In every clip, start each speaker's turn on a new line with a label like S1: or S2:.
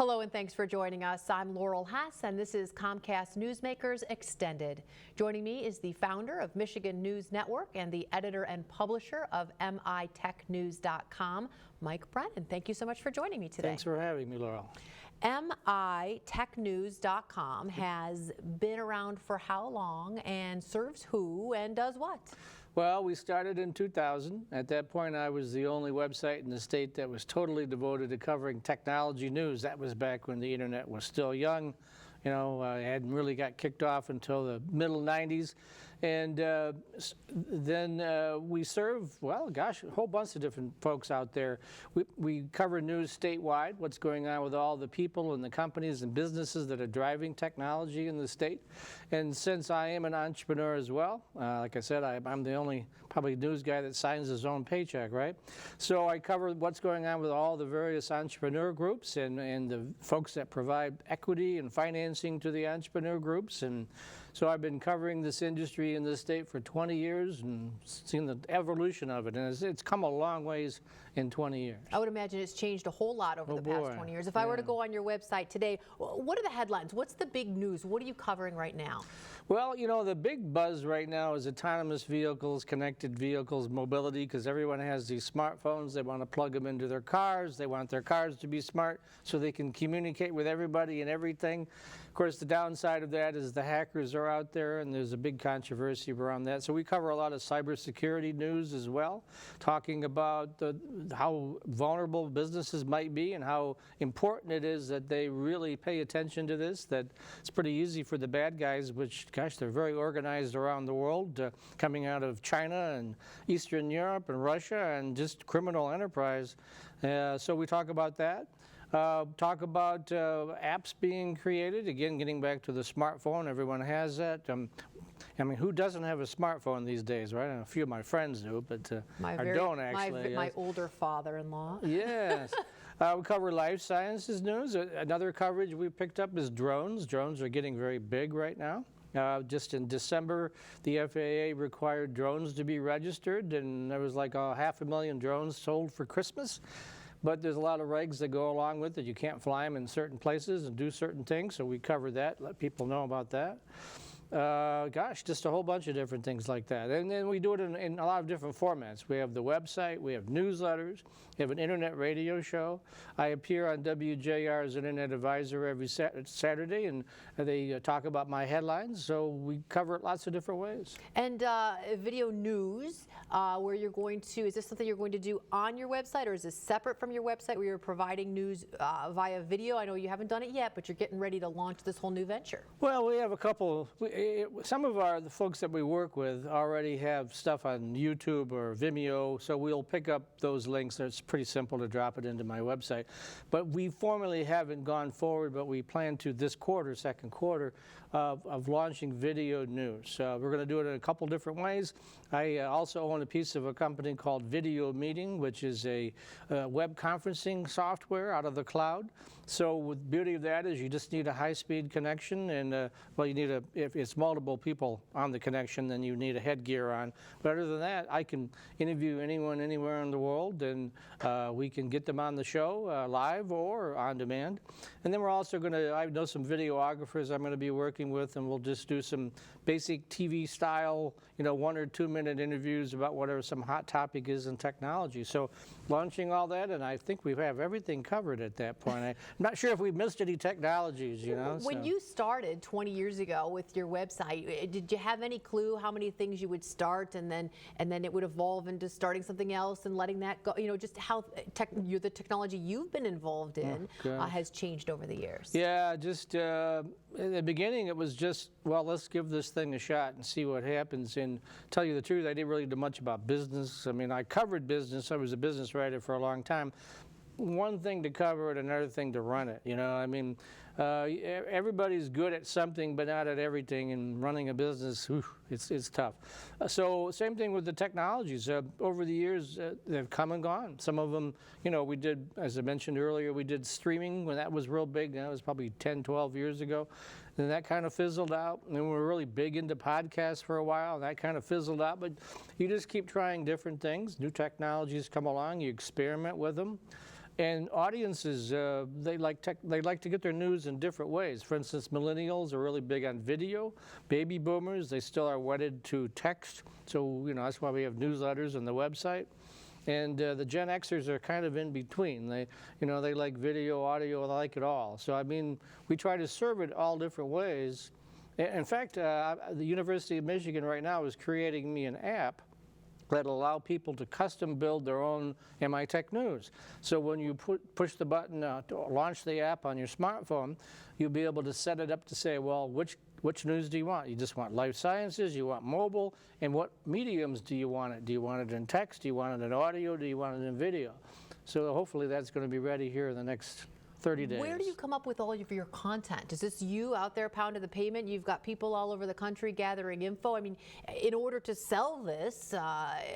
S1: Hello and thanks for joining us. I'm Laurel Hess and this is Comcast Newsmakers Extended. Joining me is the founder of Michigan News Network and the editor and publisher of MITECHNEWS.com, Mike Brennan. Thank you so much for joining me today.
S2: Thanks for having me, Laurel.
S1: MITECHNEWS.com has been around for how long and serves who and does what?
S2: Well, we started in 2000. At that point, I was the only website in the state that was totally devoted to covering technology news. That was back when the internet was still young. You know, I hadn't really got kicked off until the middle 90s. And then we serve, well, gosh, a whole bunch of different folks out there. We cover news statewide, what's going on with all the people and the companies and businesses that are driving technology in the state. And since I am an entrepreneur as well, like I said, I'm the only probably news guy that signs his own paycheck, right? So I cover what's going on with all the various entrepreneur groups and the folks that provide equity and financing to the entrepreneur groups. And so I've been covering this industry in this state for 20 years and seen the evolution of it. And it's come a long ways in 20 years.
S1: I would imagine it's changed a whole lot over the past 20 years. If I were to go on your website today, what are the headlines? What's the big news? What are you covering right now?
S2: Well, you know, the big buzz right now is autonomous vehicles, connected vehicles, mobility, because everyone has these smartphones. They want to plug them into their cars. They want their cars to be smart so they can communicate with everybody and everything. Of course, the downside of that is the hackers are out there, and there's a big controversy around that. So we cover a lot of cybersecurity news as well, talking about how vulnerable businesses might be and how important it is that they really pay attention to this, that it's pretty easy for the bad guys, which, gosh, they're very organized around the world, coming out of China and Eastern Europe and Russia and just criminal enterprise. So we talk about that. Talk about apps being created. Again, getting back to the smartphone, everyone has that. I mean, who doesn't have a smartphone these days, right? And a few of my friends do, but I don't actually.
S1: My older father-in-law.
S2: Yes. We cover life sciences news. Another coverage we picked up is drones. Drones are getting very big right now. Just in December, the FAA required drones to be registered, and there was like 500,000 drones sold for Christmas. But there's a lot of regs that go along with it. You can't fly them in certain places and do certain things, so we cover that, let people know about that. Gosh, just a whole bunch of different things like that. And then we do it in a lot of different formats. We have the website, we have newsletters, we have an internet radio show. I appear on WJR as an internet advisor every Saturday, and they talk about my headlines, so we cover it lots of different ways.
S1: And video news, where you're going to, is this something you're going to do on your website, or is this separate from your website where you're providing news via video? I know you haven't done it yet, but you're getting ready to launch this whole new venture.
S2: Well, we have a couple. Some of the folks that we work with already have stuff on YouTube or Vimeo, so we'll pick up those links. It's pretty simple to drop it into my website. But we formally haven't gone forward, but we plan to this quarter, second quarter, of launching video news. We're going to do it in a couple different ways. I also own a piece of a company called Video Meeting, which is a web conferencing software out of the cloud. So the beauty of that is you just need a high-speed connection, and well, you need if it's multiple people on the connection, then you need a headgear on. But other than that, I can interview anyone anywhere in the world, and we can get them on the show live or on demand. And then we're also going to, I know some videographers I'm going to be working with, and we'll just do some basic TV style, 1 or 2 minute interviews about whatever some hot topic is in technology. So launching all that, and I think we have everything covered at that point. I'm not sure if we missed any technologies,
S1: When you started 20 years ago with your website, did you have any clue how many things you would start and then it would evolve into starting something else and letting that go? Just how the technology you've been involved in has changed over the years.
S2: Yeah, just in the beginning it was just, well, let's give this thing a shot and see what happens. And tell you the truth, I didn't really do much about business. I mean, I covered business. I was a business writer for a long time. One thing to cover it, another thing to run it. I mean, everybody's good at something, but not at everything. And running a business, it's tough. So same thing with the technologies. Over the years, they've come and gone. Some of them, we did, as I mentioned earlier, we did streaming when that was real big. That was probably 10, 12 years ago. Then that kind of fizzled out. And then we were really big into podcasts for a while. And that kind of fizzled out. But you just keep trying different things. New technologies come along. You experiment with them. And audiences, they like to get their news in different ways. For instance, millennials are really big on video. Baby boomers, they still are wedded to text. So, that's why we have newsletters and the website. And the Gen Xers are kind of in between. They like video, audio, they like it all. So, I mean, we try to serve it all different ways. In fact, the University of Michigan right now is creating me an app that'll allow people to custom build their own MITECHNEWS. So when you push the button to launch the app on your smartphone, you'll be able to set it up to say, well, which news do you want? You just want life sciences, you want mobile, and what mediums do you want it? Do you want it in text? Do you want it in audio? Do you want it in video? So hopefully that's going to be ready here in the next 30 days.
S1: Where do you come up with all of your content? Is this you out there pounding the pavement? You've got people all over the country gathering info. I mean, in order to sell this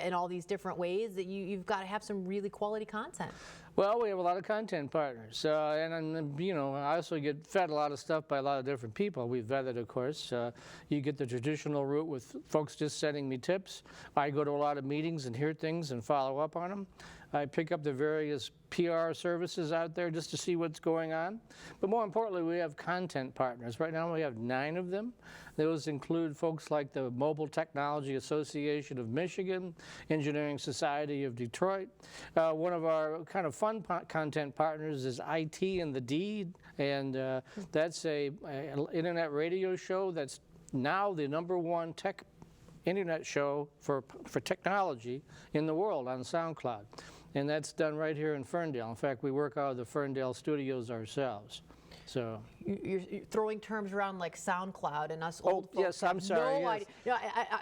S1: in all these different ways, that you've got to have some really quality content.
S2: Well, we have a lot of content partners, and I also get fed a lot of stuff by a lot of different people. We vet it, of course. You get the traditional route with folks just sending me tips. I go to a lot of meetings and hear things and follow up on them. I pick up the various PR services out there just to see what's going on. But more importantly, we have content partners. Right now we have 9 of them. Those include folks like the Mobile Technology Association of Michigan, Engineering Society of Detroit. One of our kind of fun content partners is IT and the D, and that's an internet radio show that's now the #1 internet show for technology in the world on SoundCloud. And that's done right here in Ferndale. In fact, we work out of the Ferndale studios ourselves. So
S1: you're throwing terms around like SoundCloud, and us old folks.
S2: Yes, I'm sorry.
S1: No
S2: yes.
S1: idea. No,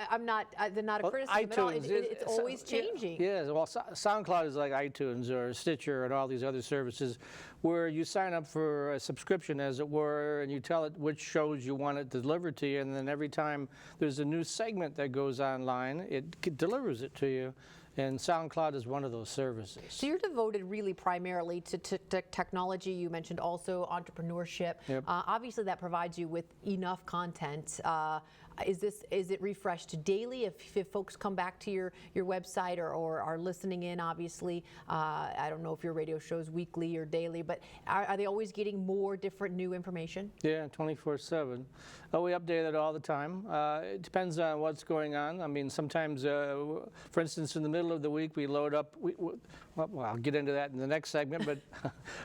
S1: I'm not. They're not a criticism
S2: iTunes,
S1: at all. It's always changing.
S2: Yes. Well, SoundCloud is like iTunes or Stitcher and all these other services, where you sign up for a subscription, as it were, and you tell it which shows you want it delivered to you, and then every time there's a new segment that goes online, it delivers it to you. And SoundCloud is one of those services. So
S1: you're devoted really primarily to technology. You mentioned also entrepreneurship.
S2: Yep.
S1: Obviously, that provides you with enough content. Is it refreshed daily? If folks come back to your website or are listening in, obviously, I don't know if your radio shows weekly or daily, but are they always getting more different new information?
S2: Yeah, 24/7. We update it all the time. It depends on what's going on. I mean, sometimes, for instance, in the middle of the week, we load up. Well, I'll get into that in the next segment,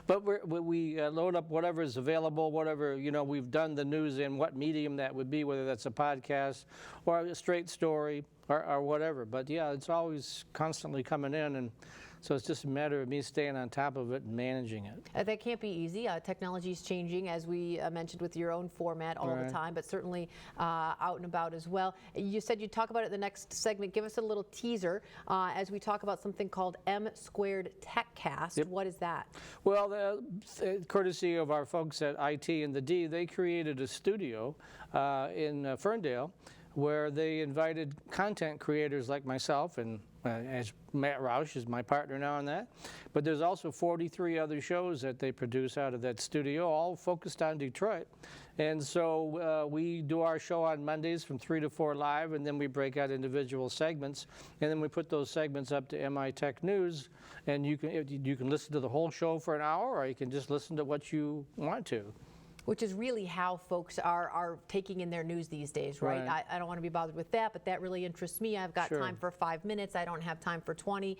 S2: but we load up whatever is available, whatever we've done the news in, what medium that would be, whether that's a podcast or a straight story or whatever. But yeah, it's always constantly coming in, and so it's just a matter of me staying on top of it and managing it.
S1: That can't be easy. Technology is changing, as we mentioned, with your own format all the time, but certainly out and about as well. You said you'd talk about it in the next segment. Give us a little teaser as we talk about something called M² TechCast.
S2: Yep.
S1: What is that?
S2: Well, courtesy of our folks at IT and the D, they created a studio in Ferndale where they invited content creators like myself, and as Matt Roush is my partner now on that. But there's also 43 other shows that they produce out of that studio, all focused on Detroit. And so we do our show on Mondays from 3 to 4 live, and then we break out individual segments, and then we put those segments up to MITECHNEWS, and you can listen to the whole show for an hour, or you can just listen to what you want to.
S1: Which is really how folks are taking in their news these days, right? I don't want to be bothered with that, but that really interests me. I've got time for 5 minutes. I don't have time for 20.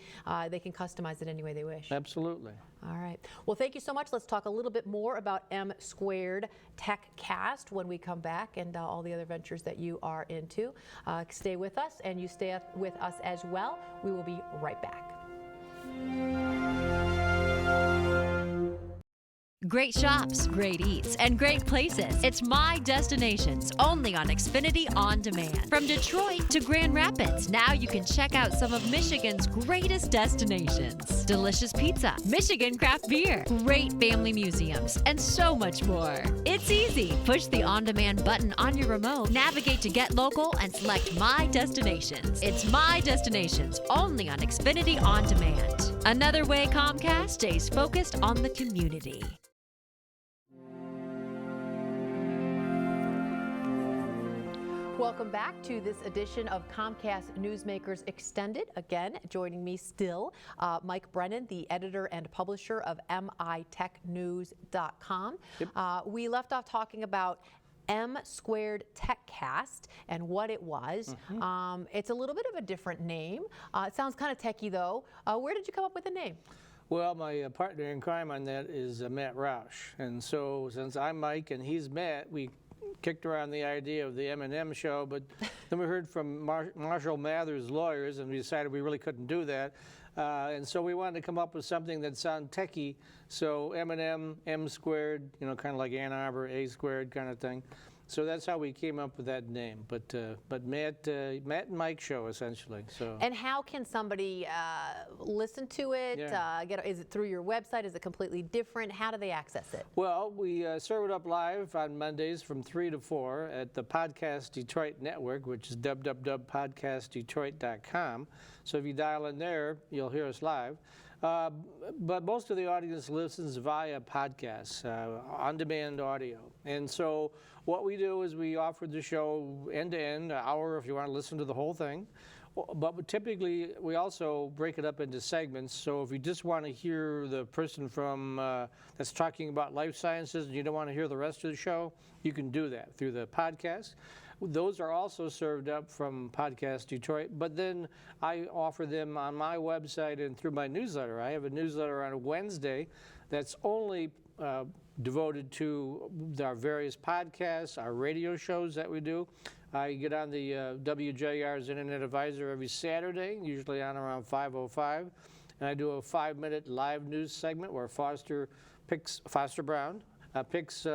S1: They can customize it any way they wish.
S2: Absolutely.
S1: All right. Well, thank you so much. Let's talk a little bit more about M² TechCast when we come back, and all the other ventures that you are into. Stay with us, and you stay with us as well. We will be right back.
S3: Great shops, great eats, and great places. It's My Destinations, only on Xfinity On Demand. From Detroit to Grand Rapids, now you can check out some of Michigan's greatest destinations. Delicious pizza, Michigan craft beer, great family museums, and so much more. It's easy. Push the On Demand button on your remote, navigate to Get Local, and select My Destinations. It's My Destinations, only on Xfinity On Demand. Another way Comcast stays focused on the community.
S1: Welcome back to this edition of Comcast Newsmakers Extended. Again, joining me still, Mike Brennan, the editor and publisher of MITECHNEWS.com.
S2: Yep.
S1: We left off talking about M Squared TechCast and what it was. It's a little bit of a different name. It sounds kind of techie though. Where did you come up with the name?
S2: Well, my partner in crime on that is Matt Roush. And so since I'm Mike and he's Matt, we kicked around the idea of the M&M show, but then we heard from Marshall Mathers lawyers and we decided we really couldn't do that. And so we wanted to come up with something that sounded techie. So M&M, M squared, you know, kind of like Ann Arbor, A squared kind of thing. So that's how we came up with that name. But Matt and Mike show essentially. So.
S1: And how can somebody listen to it?
S2: Yeah.
S1: Is it through your website? Is it completely different? How do they access it?
S2: Well, we serve it up live on Mondays from 3 to 4 at the Podcast Detroit Network, which is www.podcastdetroit.com. So if you dial in there, you'll hear us live. But most of the audience listens via podcasts, on-demand audio. And so what we do is we offer the show end-to-end, an hour if you want to listen to the whole thing. But typically, we also break it up into segments. So if you just want to hear the person from that's talking about life sciences and you don't want to hear the rest of the show, you can do that through the podcast. Those are also served up from Podcast Detroit, but then I offer them on my website and through my newsletter. I have a newsletter on a Wednesday that's only devoted to our various podcasts, our radio shows that we do. I get on the WJR's Internet Advisor every Saturday, usually on around 5:05, and I do a 5-minute live news segment where Foster Brown picks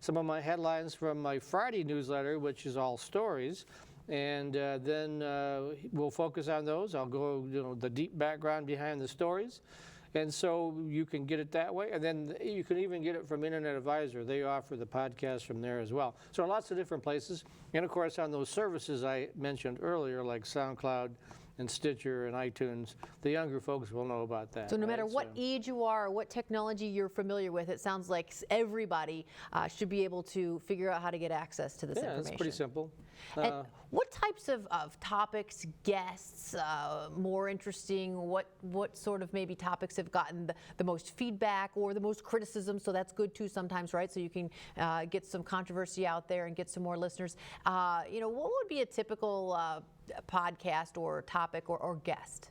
S2: some of my headlines from my Friday newsletter, which is all stories, and then we'll focus on those. I'll go, the deep background behind the stories, and so you can get it that way. And then you can even get it from Internet Advisor. They offer the podcast from there as well. So lots of different places, and of course on those services I mentioned earlier, like SoundCloud and Stitcher and iTunes, the younger folks will know about that.
S1: So no matter what age you are or what technology you're familiar with, it sounds like everybody should be able to figure out how to get access to this information.
S2: Yeah, it's pretty simple.
S1: And what types of topics, guests, more interesting, what sort of maybe topics have gotten the most feedback or the most criticism? So that's good too sometimes, right? So you can get some controversy out there and get some more listeners. What would be a typical podcast or topic or guest?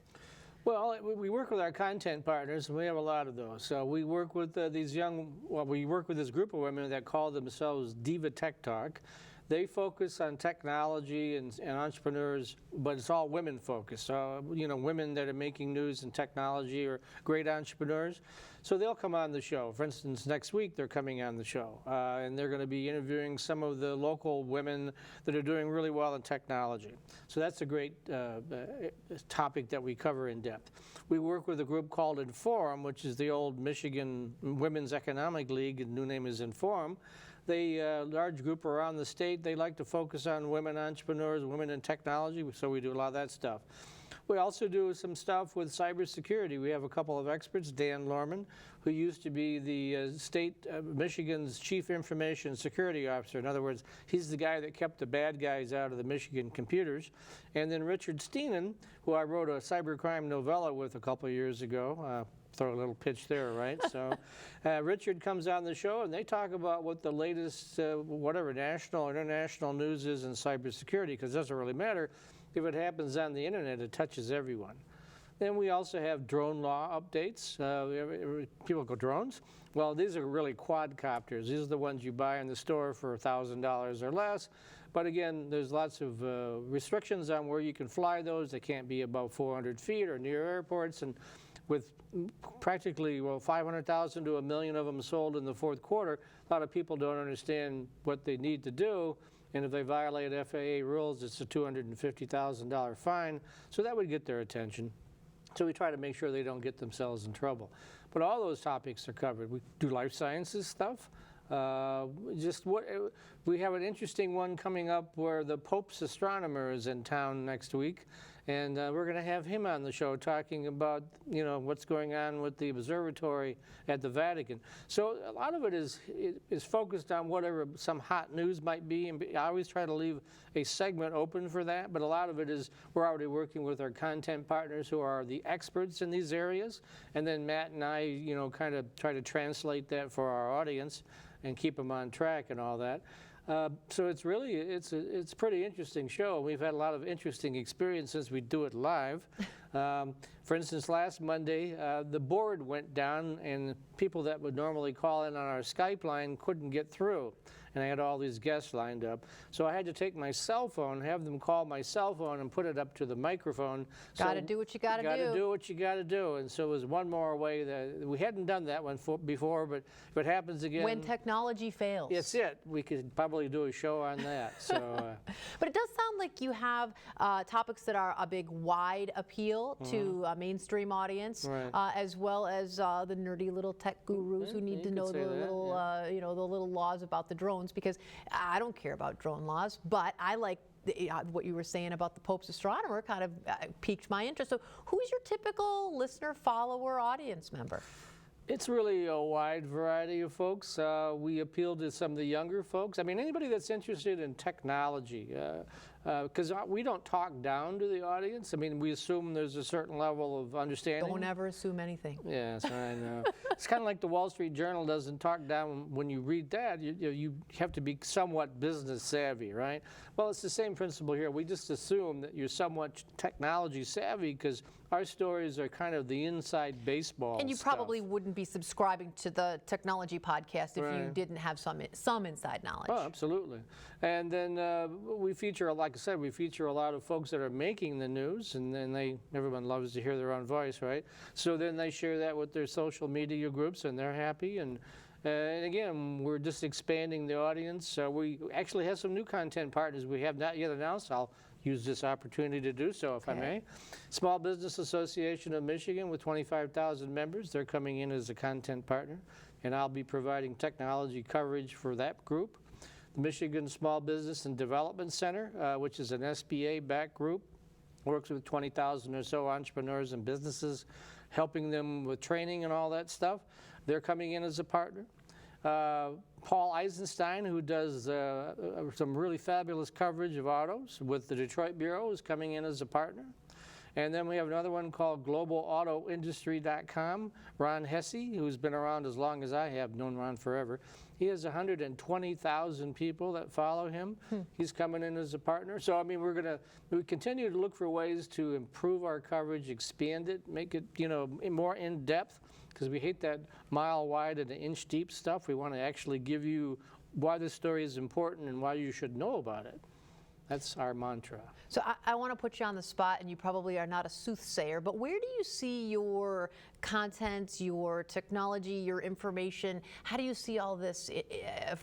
S2: Well, we work with our content partners, and we have a lot of those. So we work with we work with this group of women that call themselves Diva Tech Talk. They focus on technology and entrepreneurs, but it's all women focused. So, women that are making news and technology or great entrepreneurs. So they'll come on the show. For instance, next week they're coming on the show, and they're going to be interviewing some of the local women that are doing really well in technology. So that's a great topic that we cover in depth. We work with a group called Inform, which is the old Michigan Women's Economic League, and new name is Inform. They large group around the state. They like to focus on women entrepreneurs, women in technology, so we do a lot of that stuff. We also do some stuff with cybersecurity. We have a couple of experts, Dan Lorman, who used to be the state Michigan's chief information security officer. In other words, he's the guy that kept the bad guys out of the Michigan computers. And then Richard Steenan, who I wrote a cybercrime novella with a couple of years ago. Throw a little pitch there, right? So Richard comes on the show and they talk about what the latest, whatever national or international news is in cybersecurity, because it doesn't really matter. If it happens on the internet, it touches everyone. Then we also have drone law updates. People go, drones? Well, these are really quadcopters. These are the ones you buy in the store for $1,000 or less. But again, there's lots of restrictions on where you can fly those. They can't be above 400 feet or near airports. And with practically 500,000 to 1 million of them sold in the fourth quarter, a lot of people don't understand what they need to do, and if they violate FAA rules, it's a $250,000 fine, so that would get their attention. So we try to make sure they don't get themselves in trouble. But all those topics are covered. We do life sciences stuff. We have an interesting one coming up where the Pope's astronomer is in town next week, And we're going to have him on the show talking about, what's going on with the observatory at the Vatican. So a lot of it is focused on whatever some hot news might be, and I always try to leave a segment open for that, but a lot of it is we're already working with our content partners who are the experts in these areas, and then Matt and I, kind of try to translate that for our audience and keep them on track and all that. So it's really, it's a pretty interesting show. We've had a lot of interesting experiences. We do it live. For instance, last Monday, the board went down and people that would normally call in on our Skype line couldn't get through. And I had all these guests lined up. So I had to take my cell phone, have them call my cell phone and put it up to the microphone.
S1: Got to do what you got to do.
S2: Got to do what you got to do. And so it was one more way that we hadn't done that one before, but if it happens again.
S1: When technology fails.
S2: That's it. We could probably do a show on that. So.
S1: But it does sound like you have topics that are a big wide appeal to a mainstream audience,
S2: Right.
S1: as well as the nerdy little tech gurus who need to know the little, the little laws about the drones, because I don't care about drone laws, but I like what you were saying about the Pope's astronomer kind of piqued my interest. So who's your typical listener, follower, audience member?
S2: It's really a wide variety of folks. We appeal to some of the younger folks. I mean, anybody that's interested in technology, because we don't talk down to the audience. I mean, we assume there's a certain level of understanding.
S1: Don't ever assume anything.
S2: Yes, I know. It's kind of like the Wall Street Journal doesn't talk down when you read that. You have to be somewhat business savvy, right? Well, it's the same principle here. We just assume that you're somewhat technology savvy because our stories are kind of the inside baseball
S1: And you
S2: stuff.
S1: probably wouldn't be subscribing to the technology podcast if you
S2: Right.
S1: didn't have some inside knowledge.
S2: Oh, absolutely. And then we feature, like I said, we feature a lot of folks that are making the news, and then everyone loves to hear their own voice, right? So then they share that with their social media groups, and they're happy. And again, we're just expanding the audience. We actually have some new content partners we have not yet announced. I'll use this opportunity to do so, if I may. Small Business Association of Michigan with 25,000 members. They're coming in as a content partner, and I'll be providing technology coverage for that group. The Michigan Small Business and Development Center, which is an SBA-backed group, works with 20,000 or so entrepreneurs and businesses, helping them with training and all that stuff. They're coming in as a partner. Paul Eisenstein, who does some really fabulous coverage of autos with the Detroit Bureau, is coming in as a partner. And then we have another one called globalautoindustry.com. Ron Hesse, who's been around as long as I have, known Ron forever. He has 120,000 people that follow him. He's coming in as a partner. So, I mean, we continue to look for ways to improve our coverage, expand it, make it, more in-depth, because we hate that mile wide and an inch deep stuff. We want to actually give you why this story is important and why you should know about it. That's our mantra.
S1: So I want to put you on the spot, and you probably are not a soothsayer, but where do you see your content, your technology, your information? How do you see all this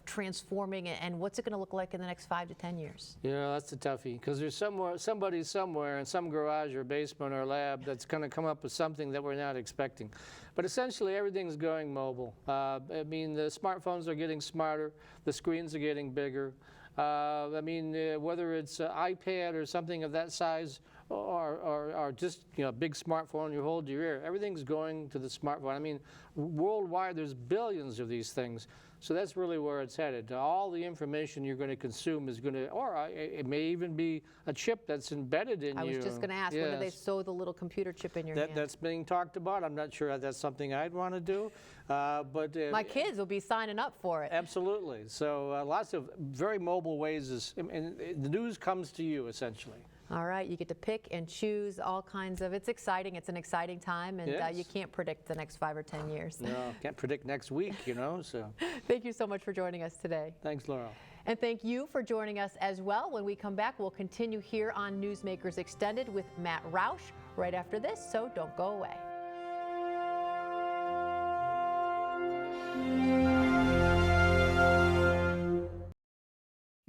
S1: transforming, and what's it going to look like in the next 5 to 10 years?
S2: That's a toughie, because there's somebody somewhere in some garage or basement or lab that's going to come up with something that we're not expecting. But essentially, everything's going mobile. I mean, the smartphones are getting smarter, the screens are getting bigger. Whether it's an iPad or something of that size, or just a big smartphone you hold to your ear, everything's going to the smartphone. I mean, worldwide, there's billions of these things. So that's really where it's headed. All the information you're going to consume is going to, or it may even be a chip that's embedded in you.
S1: I was just going to ask, when do they sew the little computer chip in your hand?
S2: That's being talked about. I'm not sure that's something I'd want to do. But
S1: my kids will be signing up for it.
S2: Absolutely. So lots of very mobile ways, and the news comes to you, essentially.
S1: All right, you get to pick and choose all kinds of, it's exciting, it's an exciting time, and
S2: Yes.
S1: you can't predict the next 5 or 10 years.
S2: No, can't predict next week, so.
S1: Thank you so much for joining us today.
S2: Thanks, Laurel.
S1: And thank you for joining us as well. When we come back, we'll continue here on Newsmakers Extended with Matt Roush right after this, so don't go away.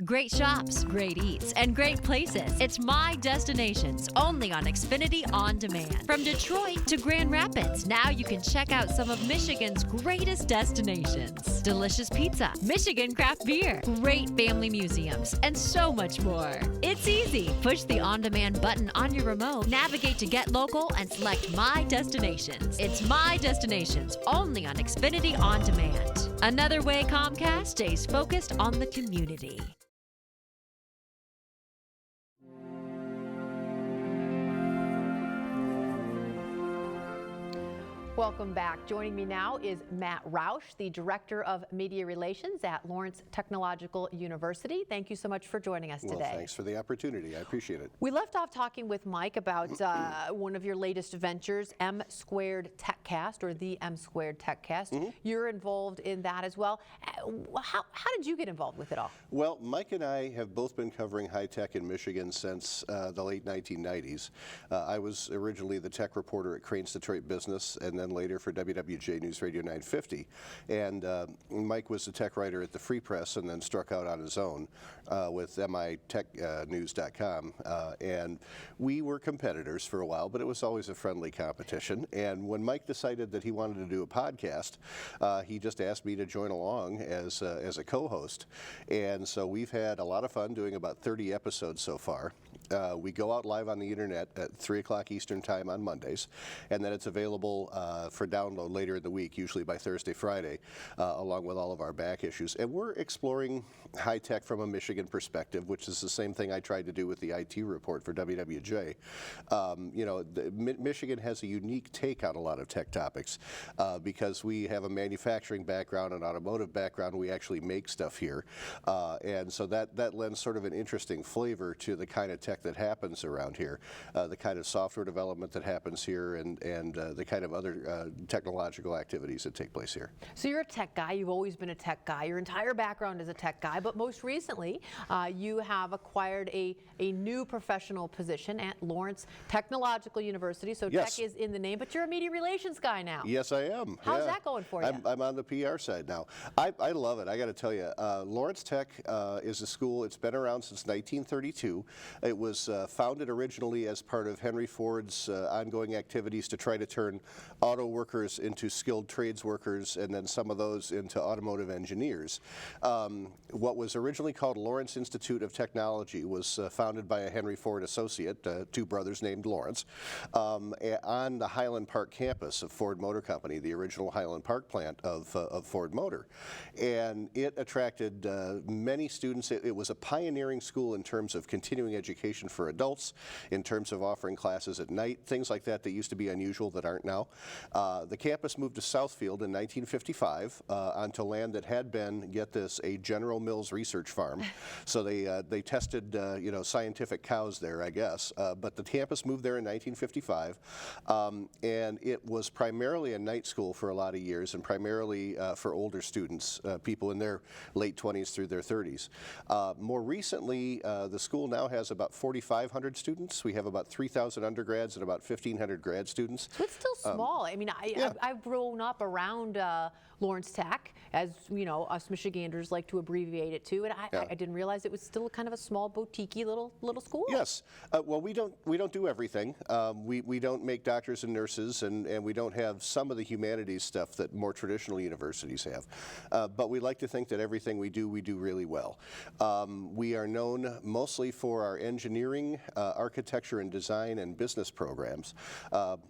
S3: Great shops, great eats, and great places. It's My Destinations, only on Xfinity On Demand. From Detroit to Grand Rapids, now you can check out some of Michigan's greatest destinations. Delicious pizza, Michigan craft beer, great family museums, and so much more. It's easy. Push the On Demand button on your remote, navigate to Get Local, and select My Destinations. It's My Destinations, only on Xfinity On Demand. Another way Comcast stays focused on the community.
S1: Welcome back. Joining me now is Matt Roush, the Director of Media Relations at Lawrence Technological University. Thank you so much for joining us today.
S4: Well, thanks for the opportunity. I appreciate it.
S1: We left off talking with Mike about one of your latest ventures, M Squared TechCast, or the M Squared TechCast. You're involved in that as well. How did you get involved with it all?
S4: Well, Mike and I have both been covering high tech in Michigan since the late 1990s. I was originally the tech reporter at Crane's Detroit Business, and then later for WWJ News Radio 950. And Mike was the tech writer at the Free Press and then struck out on his own with MITECHNEWS.com. And we were competitors for a while, but it was always a friendly competition. And when Mike decided that he wanted to do a podcast, he just asked me to join along as a co-host. And so we've had a lot of fun doing about 30 episodes so far. We go out live on the internet at 3 o'clock Eastern Time on Mondays, and then it's available for download later in the week, usually by Thursday, Friday, along with all of our back issues. And we're exploring high tech from a Michigan perspective, which is the same thing I tried to do with the IT report for WWJ. You know, Michigan has a unique take on a lot of tech topics because we have a manufacturing background, an automotive background. We actually make stuff here, and so that lends sort of an interesting flavor to the kind of tech that happens around here, the kind of software development that happens here, and the kind of other technological activities that take place here.
S1: So you're a tech guy. You've always been a tech guy. Your entire background is a tech guy, but most recently you have acquired a new professional position at Lawrence Technological University. So
S4: Yes.
S1: tech is in the name, but you're a media relations guy now.
S4: Yes, I am.
S1: How's that going for you?
S4: I'm on the PR side now. I love it. I got to tell you, Lawrence Tech is a school. It's been around since 1932. It was founded originally as part of Henry Ford's ongoing activities to try to turn auto workers into skilled trades workers, and then some of those into automotive engineers. What was originally called Lawrence Institute of Technology was founded by a Henry Ford associate, two brothers named Lawrence, on the Highland Park campus of Ford Motor Company, the original Highland Park plant of Ford Motor. And it attracted many students. It was a pioneering school in terms of continuing education for adults, in terms of offering classes at night, things like that used to be unusual that aren't now. The campus moved to Southfield in 1955 onto land that had been, get this, a General Mills research farm. So they tested scientific cows there, I guess. But the campus moved there in 1955, and it was primarily a night school for a lot of years, and primarily for older students, people in their late 20s through their 30s. More recently, the school now has about 4,500 students. We have about 3,000 undergrads and about 1,500 grad students.
S1: So it's still small. I mean, I've grown up around Lawrence Tech, as you know, us Michiganders like to abbreviate it to, and I didn't realize it was still kind of a small, boutique-y little school.
S4: Yes. Well, we don't do everything. We don't make doctors and nurses, and we don't have some of the humanities stuff that more traditional universities have. But we like to think that everything we do really well. We are known mostly for our engineering, architecture and design, and business programs.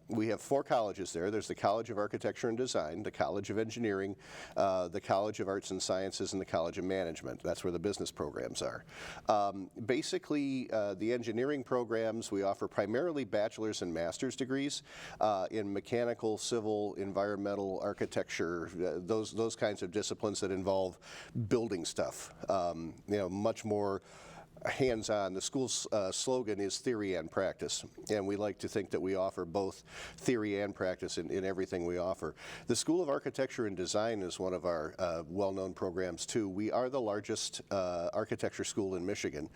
S4: We have 4 colleges there. There's the College of Architecture and Design, the College of Engineering, the College of Arts and Sciences, and the College of Management. That's where the business programs are. Basically, the engineering programs, we offer primarily bachelor's and master's degrees in mechanical, civil, environmental, architecture, those kinds of disciplines that involve building stuff. Much more hands-on. The school's slogan is theory and practice, and we like to think that we offer both theory and practice in everything we offer. The School of Architecture and Design is one of our well-known programs too. We are the largest architecture school in Michigan,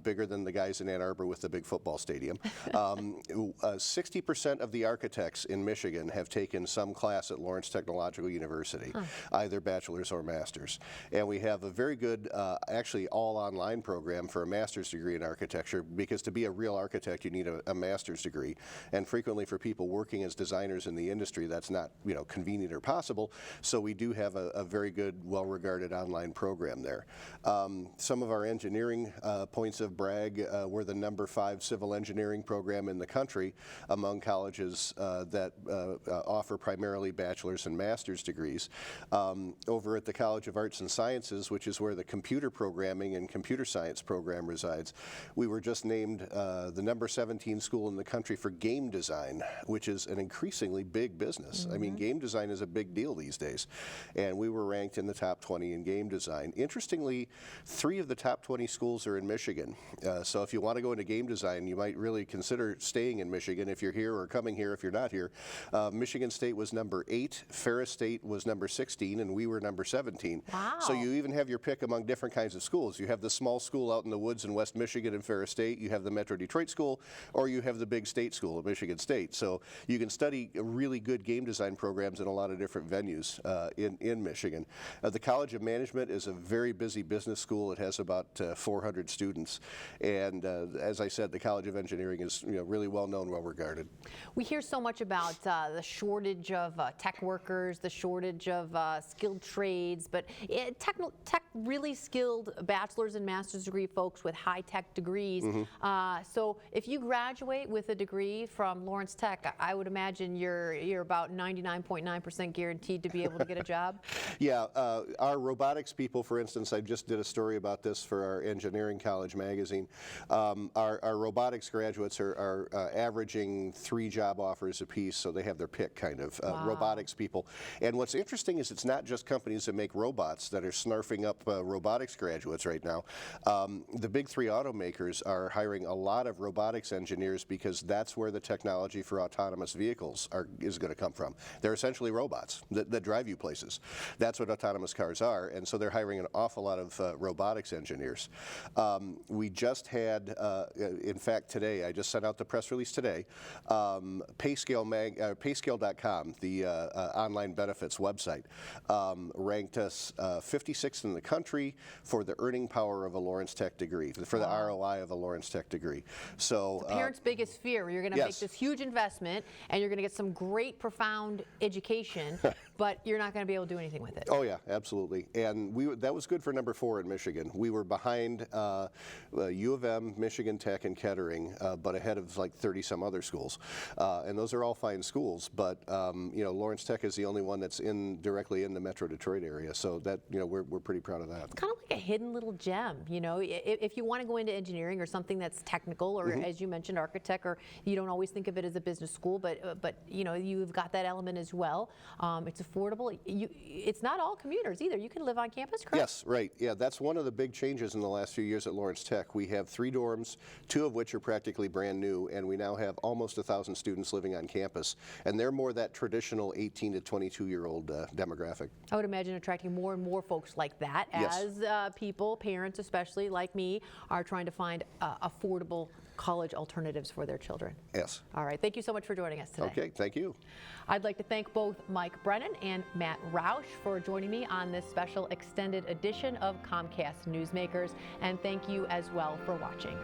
S4: bigger than the guys in Ann Arbor with the big football stadium. 60% of the architects in Michigan have taken some class at Lawrence Technological University, either bachelor's or master's. And we have a very good, actually all online program for a master's degree in architecture, because to be a real architect you need a master's degree. And frequently for people working as designers in the industry, that's not convenient or possible. So we do have a very good, well-regarded online program there. Some of our engineering points of brag, we're the #5 civil engineering program in the country among colleges that offer primarily bachelor's and master's degrees. Over at the College of Arts and Sciences, which is where the computer programming and computer science program resides, we were just named the #17 school in the country for game design, which is an increasingly big business. I mean, game design is a big deal these days, and we were ranked in the top 20 in game design. Interestingly, 3 of the top 20 schools are in Michigan, so if you want to go into game design, you might really consider staying in Michigan if you're here, or coming here if you're not here. Michigan State was #8, Ferris State was #16, and we were #17.
S1: Wow.
S4: So you even have your pick among different kinds of schools. You have the small school out in the woods in West Michigan in Ferris State, you have the Metro Detroit school, or you have the big state school at Michigan State. So you can study really good game design programs in a lot of different venues in Michigan. The College of Management is a very busy business school. It has about 400 students. And as I said, the College of Engineering is really well known, well regarded.
S1: We hear so much about the shortage of tech workers, the shortage of skilled trades, but tech really skilled bachelor's and master's degree folks with high-tech degrees. So if you graduate with a degree from Lawrence Tech, I would imagine you're about 99.9% guaranteed to be able to get a job?
S4: Yeah, our robotics people, for instance, I just did a story about this for our Engineering College magazine. Our robotics graduates are averaging 3 job offers apiece, so they have their pick, kind of, robotics people. And what's interesting is it's not just companies that make robots that are snarfing up robotics graduates right now. The big 3 automakers are hiring a lot of robotics engineers because that's where the technology for autonomous vehicles is going to come from. They're essentially robots that drive you places. That's what autonomous cars are, and so they're hiring an awful lot of robotics engineers. We just had, in fact today, I just sent out the press release today, Payscale.com, the online benefits website, ranked us 56th in the country for the earning power of a Lawrence Tech degree, for the ROI of a Lawrence Tech degree. So
S1: the parents' biggest fear, you're going to make this huge investment and you're going to get some great, profound education, but you're not going to be able to do anything with it.
S4: Oh yeah, absolutely. And that was good for #4 in Michigan. We were behind U of M, Michigan Tech, and Kettering, but ahead of like 30 some other schools. And those are all fine schools, but Lawrence Tech is the only one that's directly in the Metro Detroit area. So that we're pretty proud of that.
S1: It's kind of like a hidden little gem, if you want to go into engineering or something that's technical, or as you mentioned, architect, or you don't always think of it as a business school, but you've got that element as well. It's affordable. It's not all commuters either. You can live on campus, correct?
S4: Yes, right. Yeah, that's one of the big changes in the last few years at Lawrence Tech. We have 3 dorms, 2 of which are practically brand new, and we now have almost 1,000 students living on campus, and they're more that traditional 18 to 22-year-old demographic.
S1: I would imagine attracting more and more folks like that as people, parents especially like me, are trying to find affordable college alternatives for their children.
S4: Yes.
S1: All right. Thank you so much for joining us today.
S4: Okay, thank you.
S1: I'd like to thank both Mike Brennan and Matt Roush for joining me on this special extended edition of Comcast Newsmakers, and thank you as well for watching.